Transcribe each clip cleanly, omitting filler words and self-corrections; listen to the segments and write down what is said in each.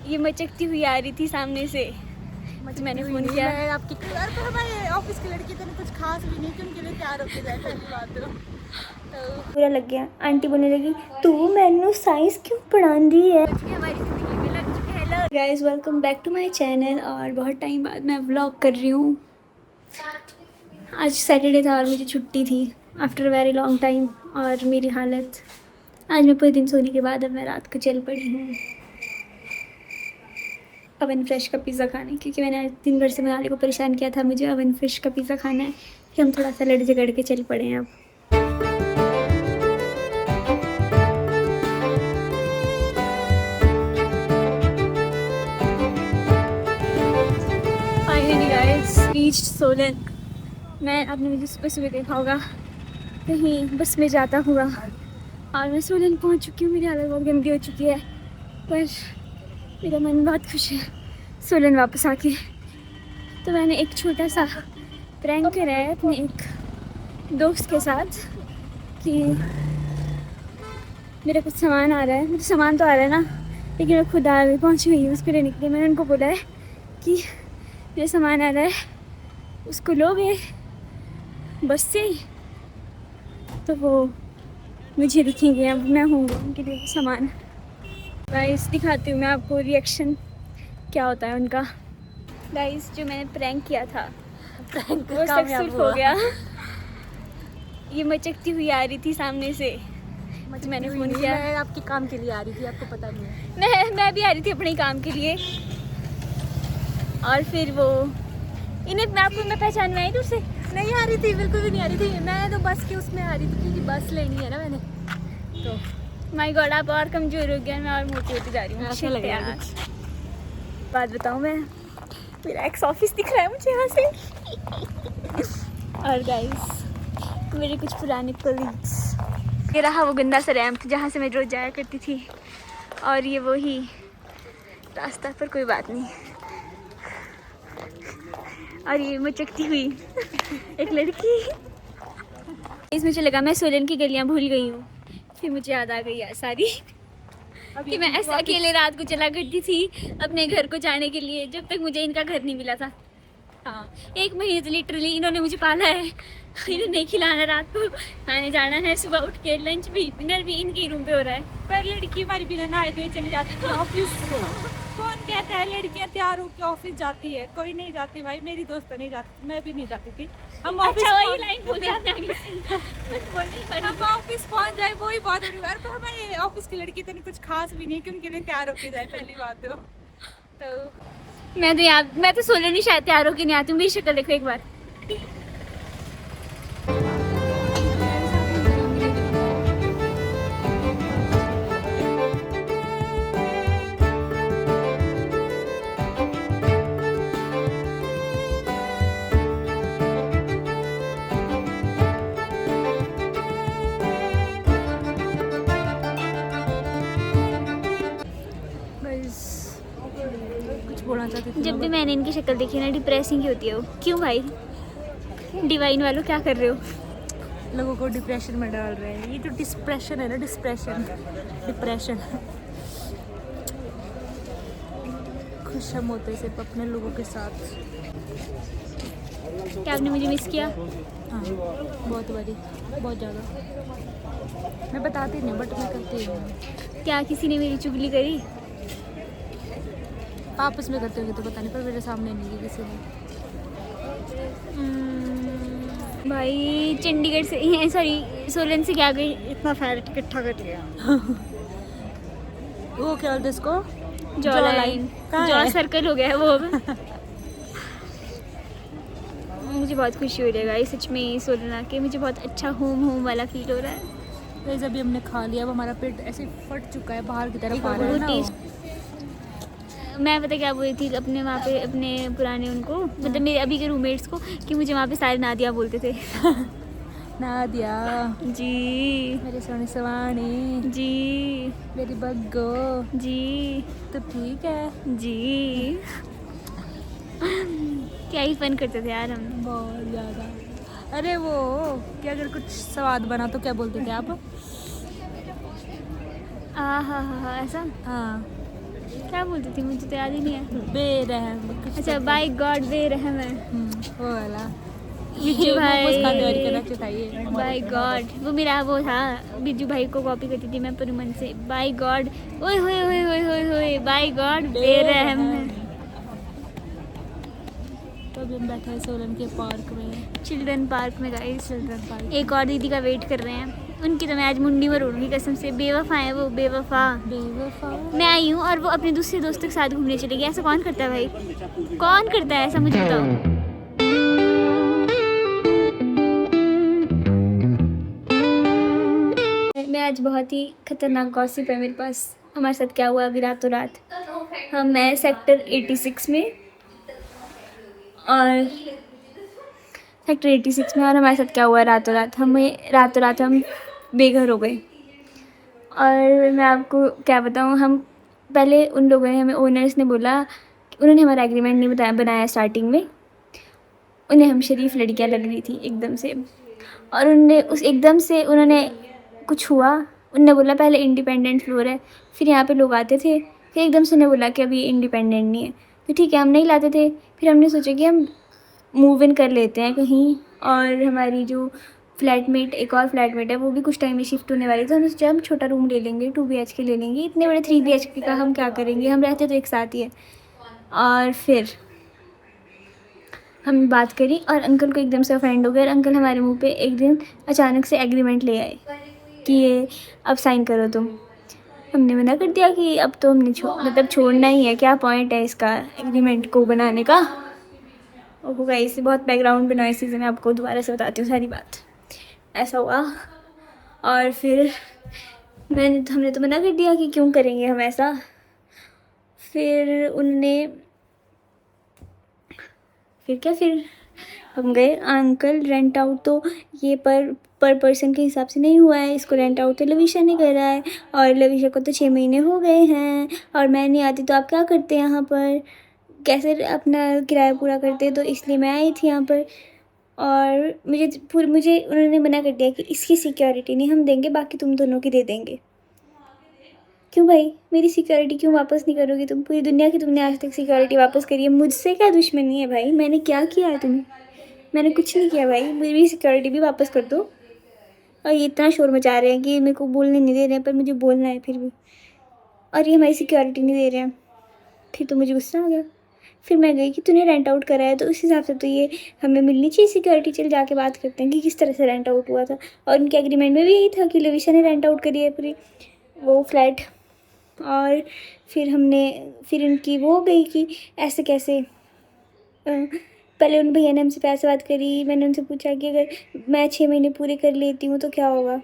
ये मचकती हुई आ रही थी सामने से, तो मैंने फ़ोन किया। मैं आपकी हमारे ऑफिस की लड़की तो कुछ खास भी नहीं कि उनके लिए तैयार होके जाए पहली बात तो बुरा लग गया। आंटी बोलने लगी तू मैनू साइंस क्यों पढ़ाती है। हमारी ज़िंदगी में लग चुके हैं। Guys welcome back to my channel. और बहुत टाइम बाद मैं व्लॉग कर रही हूँ। आज सैटरडे था और मुझे छुट्टी थी आफ्टर वेरी लॉन्ग टाइम। और मेरी हालत आज मैं पूरे दिन सोने के बाद अब मैं रात को चल पड़ी हूँ अवन फ्रेश का पिज़्ज़ा खाने, क्योंकि मैंने आज दिन भर से मनाली को परेशान किया था। मुझे अवन फ्रेश का पिज़्ज़ा खाना है। फिर हम थोड़ा सा लड़ झगड़ के चल पड़े हैं अब। Finally guys reached Solan. मैं आपने मुझे सुबह सुबह देखा होगा कहीं बस में जाता हुआ, और मैं सोलन पहुंच चुकी हूँ। मेरी हालत बहुत गंदी हो चुकी है, पर मेरा मन बहुत खुश है सोलन वापस आके। तो मैंने एक छोटा सा प्रैंक करा है अपने एक दोस्त के साथ कि मेरा कुछ सामान आ रहा है। मुझे सामान तो आ रहा है ना, लेकिन मैं खुद आ गई, पहुँच गई उसको लेने के लिए। मैंने उनको बोला है कि मेरा सामान आ रहा है, उसको लोगे बस से, तो वो मुझे दिखेंगे। अब मैं हूँ उनके लिए सामान। गाइस दिखाती हूँ मैं आपको रिएक्शन क्या होता है उनका। गाइस जो मैंने प्रैंक किया था वो सक्सेसफुल हो गया। ये मचकती हुई आ रही थी सामने से, तो मैंने फ़ोन किया। मैं आपके काम के लिए आ रही थी, आपको पता नहीं है। मैं भी आ रही थी अपने काम के लिए। और फिर वो इन्हें मैं पहचान में आई दूर से नहीं आ रही थी, बिल्कुल भी नहीं आ रही थी। मैं तो बस के उसमें आ रही थी क्योंकि बस लेनी है ना मैंने। तो माय गॉड आप और कमज़ोर हो गया, मैं और मोटी होती जा रही हूँ। अच्छा लग रहा है यार बात बताऊँ मैं, मेरा एक्स ऑफिस दिख रहा है मुझे यहाँ से। और गाइस मेरे कुछ पुराने कलीग्स, ये रहा वो गंदा सा रैंप जहाँ से मैं रोज़ जाया करती थी, और ये वही रास्ता, पर कोई बात नहीं। और ये मचकती हुई एक लड़की। इस मुझे लगा मैं सोलन की गलियाँ भूल गई हूँ, फिर मुझे याद आ गई यार सारी कि मैं ऐसे अकेले रात को चला करती थी अपने घर को जाने के लिए, जब तक मुझे इनका घर नहीं मिला था। हाँ 1 महीने तो लिटरली इन्होंने मुझे पाला है। इन्हें नहीं खिलाना, रात को खाने जाना है, सुबह उठ के लंच भी डिनर भी इनके रूम पे हो रहा है। पर लड़की हमारी बिना नहाए धोए चली जाती है ऑफिस को। कौन कहता है लड़कियां तैयार होकर ऑफिस जाती है? कोई नहीं जाती भाई, मेरी दोस्त नहीं जाती, मैं भी नहीं जाती थी। हम ऑफिस लाइन बोल दिया आपने आगे हम ऑफिस पहुंच जाए वही बहुत बड़ी बात। पर हमारे ऑफिस की लड़की तो कुछ खास भी नहीं कि उनके लिए तैयार होके जाए पहली बात तो मैं तो सोलन ही शायद तैयार होके नहीं आती हूँ। मेरी शक्ल देखो एक बार। कुछ बोलना चाहती थी। जब भी मैंने इनकी शक्ल देखी ना डिप्रेसिंग ही होती है वो। क्यों भाई डिवाइन वालों क्या कर रहे हो? लोगों को डिप्रेशन में डाल रहे हैं। ये जो डिप्रेशन है ना, डिप्रेशन खुश हम होते सिर्फ अपने लोगों के साथ। क्या आपने मुझे मिस किया? हाँ बहुत बारी, बहुत ज़्यादा। मैं बताती नहीं बट मैं करती हूँ। क्या किसी ने मेरी चुगली करी? आपस में करते होंगे तो पता नहीं, पर मेरे सामने नहीं की किसी ने। भाई चंडीगढ़ से सॉरी सोलन से क्या गई इतना फैट इकट्ठा कर लिया। वो क्या बोलते इसको? जॉ लाइन, जॉ सर्कल हो गया है वो। मुझे बहुत खुशी हो रही है गाइस सच में सोलन आके। मुझे बहुत अच्छा होम वाला फील हो रहा है। गाइस अभी हमने खा लिया, अब हमारा पेट ऐसे फट चुका है, बाहर की तरफ आ रहा है ना। मैं पता क्या बोल रही थी अपने वहाँ पे अपने पुराने उनको, मतलब मेरे अभी के रूममेट्स को, कि मुझे वहाँ पे सारे नादिया बोलते थे। नादिया जी, मेरे सोने सवानी जी, मेरी बग्गो जी, तो ठीक है जी। क्या ही फन करते थे यार हम। बहुत ज़्यादा। अरे वो कि अगर कुछ स्वाद बना तो क्या बोलते थे आप? हाँ ऐसा। हाँ क्या बोलती थी, मुझे तो याद ही नहीं है। बेरहम कुछ अच्छा, बाय गॉड बेरहम है। वो वाला बिज्जू भाई, चाहिए। बाय गॉड, वो मेरा वो था, बिज्जू भाई को कॉपी करती थी मैं पूरे मन से। बाय गॉड, ओए होए होए होए होए होए, बाय गॉड बेरहम है। तो अभी हम बैठे हैं सोलन के पार्क में, चिल्ड्रन पार्क में गाइस। Children park. एक और दीदी का वेट कर रहे हैं, उनकी तो मैं आज मुंडी में रोड़ूंगी कसम से। बेवफा है वो, बेवफा। बेवफा। मैं आई हूँ और वो अपने दूसरे दोस्त के साथ घूमने चली गई। ऐसा कौन करता है भाई, कौन करता है ऐसा, मुझे बताओ। मैं आज बहुत ही खतरनाक गॉसिप है मेरे पास। हमारे साथ क्या हुआ अभी रातों रात। हम मैं सेक्टर 86 में, और सेक्टर 86 में, और हमारे साथ क्या हुआ रातों रात, हम बेघर हो गए। और मैं आपको क्या बताऊँ, हम पहले उन लोगों ने हमें, ओनर्स ने बोला, उन्होंने हमारा एग्रीमेंट नहीं बनाया स्टार्टिंग में। उन्हें हम शरीफ लड़कियां लग रही थी एकदम से, और उन्होंने कुछ हुआ। उनने बोला पहले इंडिपेंडेंट फ्लोर है, फिर यहाँ पे लोग आते थे, फिर एकदम से उन्हें बोला कि अभी इंडिपेंडेंट नहीं है। तो ठीक है, हम नहीं लाते थे। फिर हमने सोचा कि हम मूव इन कर लेते हैं कहीं, और हमारी जो फ्लैटमेट, एक और फ्लैटमेट है, वो भी कुछ टाइम में शिफ्ट होने वाली थी। हमने सोचा हम छोटा रूम ले लेंगे, 2 BHK ले लेंगे, इतने बड़े 3 BHK का हम क्या करेंगे, हम रहते तो एक साथ ही है। और फिर हमने बात करी और अंकल को एकदम से ऑफेंड हो गया, और अंकल हमारे मुंह पे एक दिन अचानक से एग्रीमेंट ले आए कि ये अब साइन करो तुम। हमने मना कर दिया कि अब तो हमने छोड़ना ही है, क्या पॉइंट है इसका एग्रीमेंट को बनाने का। ओहो गाइस, बहुत बैकग्राउंड बना इस चीज़ में, आपको दोबारा से बताती हूँ सारी बात। ऐसा हुआ, और फिर हमने तो मना कर दिया कि क्यों करेंगे हम ऐसा। फिर हम गए। अंकल रेंट आउट तो ये पर पर्सन के हिसाब से नहीं हुआ है, इसको रेंट आउट तो लविशा ने करा है, और लविशा को तो 6 महीने हो गए हैं, और मैं नहीं आती तो आप क्या करते हैं यहाँ पर, कैसे अपना किराया पूरा करते, तो इसलिए मैं आई थी यहाँ पर। और मुझे उन्होंने मना कर दिया कि इसकी सिक्योरिटी नहीं हम देंगे, बाकी तुम दोनों की दे देंगे। क्यों भाई, मेरी सिक्योरिटी क्यों वापस नहीं करोगी तुम? पूरी दुनिया की तुमने आज तक सिक्योरिटी वापस करी है, मुझसे क्या दुश्मनी है भाई? मैंने क्या किया है तुम्हें? मैंने कुछ नहीं किया भाई, मेरी सिक्योरिटी भी वापस कर दो। और ये इतना शोर मचा रहे हैं कि मेरे को बोलने नहीं दे रहे हैं, पर मुझे बोलना है फिर भी, और ये हमारी सिक्योरिटी नहीं दे रहे हैं। फिर तो मुझे गुस्सा आ गया। फिर मैं गई कि तूने रेंट आउट करा है तो उस हिसाब से तो ये हमें मिलनी चाहिए सिक्योरिटी। चल जाके बात करते हैं कि किस तरह से रेंट आउट हुआ था। और उनके एग्रीमेंट में भी यही था कि लविशा ने रेंट आउट करी है पूरी वो फ्लैट। और फिर इनकी वो हो गई कि ऐसे कैसे। पहले उन भैया ने हमसे पैसे बात करी, मैंने उनसे पूछा कि अगर मैं 6 महीने पूरे कर लेती हूँ तो क्या होगा,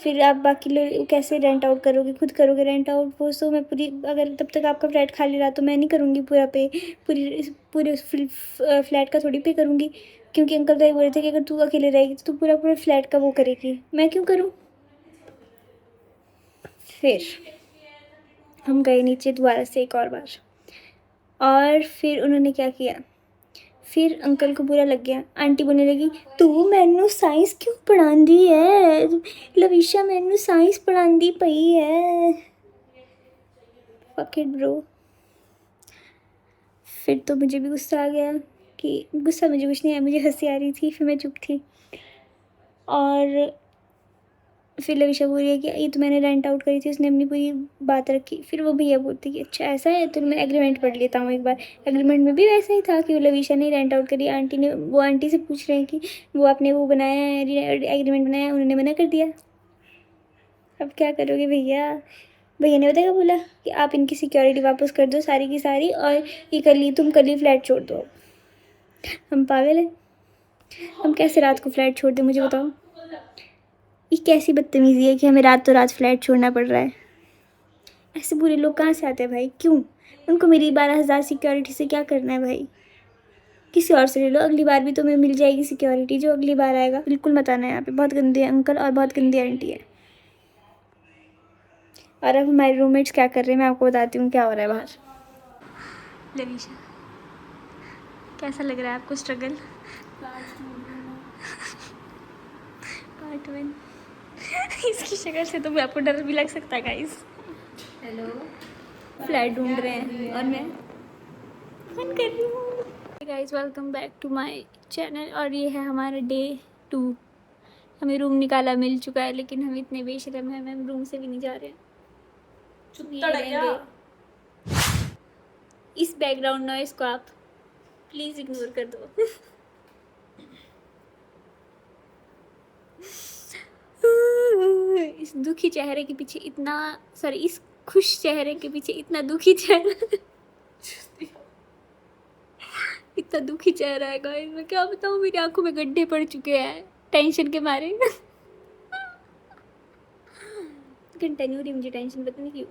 फिर आप बाकी लोग कैसे रेंट आउट करोगे, खुद करोगे रेंट आउट। वो तो मैं पूरी, अगर तब तक आपका फ्लैट खाली रहा तो मैं नहीं करूँगी पूरे फ्लैट का थोड़ी पे करूँगी, क्योंकि अंकल तो ये बोल रहे थे कि अगर तू अकेले रहेगी तो तू पूरा फ्लैट का वो करेगी, मैं क्यों करूँ। फिर हम गए नीचे दोबारा से एक और बार, और फिर उन्होंने क्या किया, फिर अंकल को बुरा लग गया। आंटी बोलने लगी तू मैनू साइंस क्यों पढ़ांदी है, लविशा मैनू साइंस पढ़ांदी पई है। Fuck it bro. फिर तो मुझे भी गुस्सा आ गया, कि गुस्सा मुझे कुछ नहीं आया, मुझे हंसी आ रही थी। फिर मैं चुप थी, और फिर लविशा बोल रही है कि ये तो मैंने रेंट आउट करी थी, उसने अपनी पूरी बात रखी। फिर वो भैया बोलती कि अच्छा ऐसा है, तो मैं एग्रीमेंट पढ़ लेता हूँ एक बार। एग्रीमेंट में भी वैसा ही था कि वो लविशा ने रेंट आउट करी। आंटी से पूछ रहे हैं कि वो आपने वो बनाया है, एग्रीमेंट बनाया है, उन्होंने मना कर दिया। अब क्या करोगे भैया। भैया ने बताया बोला कि आप इनकी सिक्योरिटी वापस कर दो सारी की सारी, और ये तुम कल ही फ्लैट छोड़ दो। हम पागल हैं, हम कैसे रात को फ्लैट छोड़ दें, मुझे बताओ। ये कैसी बदतमीज़ी है कि हमें रातों रात फ्लैट छोड़ना पड़ रहा है। ऐसे बुरे लोग कहाँ से आते हैं भाई, क्यों? उनको मेरी 12,000 सिक्योरिटी से क्या करना है भाई? किसी और से ले लो, अगली बार भी तुम्हें मिल जाएगी सिक्योरिटी, जो अगली बार आएगा। बिल्कुल मत आना यहाँ पे, बहुत गंदे अंकल और बहुत गंदी आंटी है। और अब हमारे रूममेट्स क्या कर रहे हैं मैं आपको बताती हूँ क्या हो रहा है बाहर। लविशा, कैसा लग रहा है आपको स्ट्रगल? पार्ट 1। इसकी शक्ल से तो आपको डर भी लग सकता है गाइस। हेलो, फ्लैट ढूंढ रहे हैं और मैं फन कर रही हूँ। Guys welcome back to my channel और ये है हमारा डे 2। हमें रूम निकाला मिल चुका है लेकिन हम इतने बेशरम हैं, हम रूम से भी नहीं जा रहे हैं। ये रहेंगे। इस बैकग्राउंड नॉइस को आप प्लीज़ इग्नोर कर दो। इस दुखी चेहरे के पीछे इतना, सॉरी, इस खुश चेहरे के पीछे इतना दुखी चेहरा इतना दुखी चेहरा है गाइस, मैं क्या बताऊँ, मेरी आंखों में गड्ढे पड़ चुके हैं टेंशन के मारे। कंटिन्यू रही मुझे टेंशन, पता नहीं क्यों।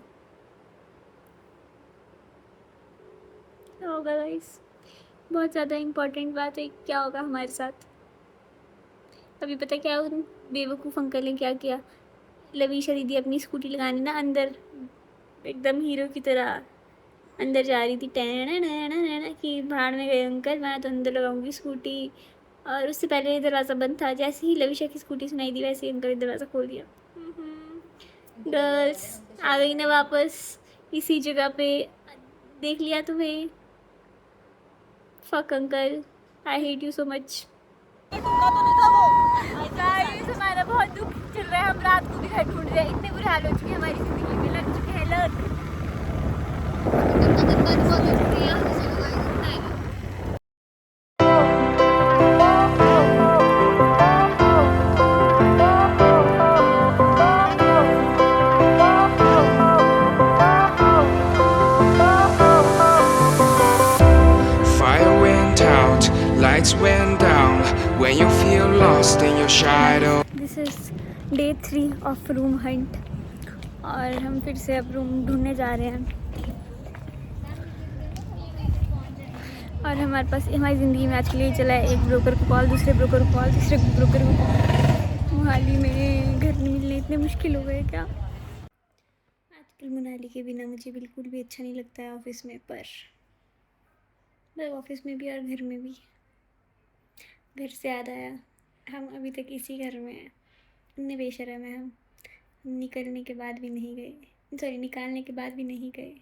क्या होगा गाइस, बहुत ज़्यादा इम्पोर्टेंट बात है, क्या होगा हमारे साथ अभी पता क्या, उन बेवकूफ़ अंकल ने क्या किया। लवीशा दीदी अपनी स्कूटी लगाने ना अंदर एकदम हीरो की तरह अंदर जा रही थी, टैना कि भाड़ में गए अंकल, मैं तो अंदर लगाऊंगी स्कूटी। और उससे पहले दरवाज़ा बंद था, जैसे ही लवीशा की स्कूटी सुनाई दी वैसे ही अंकल ने दरवाज़ा खोल दिया। गर्ल्स आ गई ना वापस इसी जगह पे, देख लिया तुम्हें। Fuck uncle, I hate you so much. हमारा बहुत दुख चल रहा है, हम रात को भी घर ढूंढ रहे हैं, इतने बुरे हाल हो चुके हैं हमारी जिंदगी में, लग चुके हैं लत। Fire went out, lights went down. When you feel lost in your shadow. This is day 3 of room Hunt और हम फिर से अब रूम ढूंढने जा रहे हैं। और हमारे पास, हमारी ज़िंदगी में आज के लिए चला है, एक ब्रोकर को कॉल, दूसरे ब्रोकर को कॉल, तीसरे ब्रोकर को कॉल। मोहाली में घर मिलने इतने मुश्किल हो गए क्या। आजकल मनाली के बिना मुझे बिल्कुल भी अच्छा नहीं लगता है ऑफिस में, पर ऑफिस में भी और घर में भी। घर से याद आया, हम अभी तक इसी घर में हैं, इतने बेशरम हैं हम निकलने के बाद भी नहीं गए, सॉरी निकालने के बाद भी नहीं गए।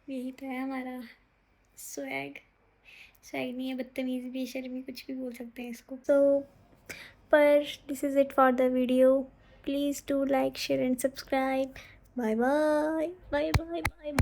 यही तो है हमारा स्वैग। स्वैग नहीं है, बदतमीज़ी, बेशर्मी, कुछ भी बोल सकते हैं इसको। तो पर this is it for the video. Please do like, share and subscribe. Bye bye bye bye bye.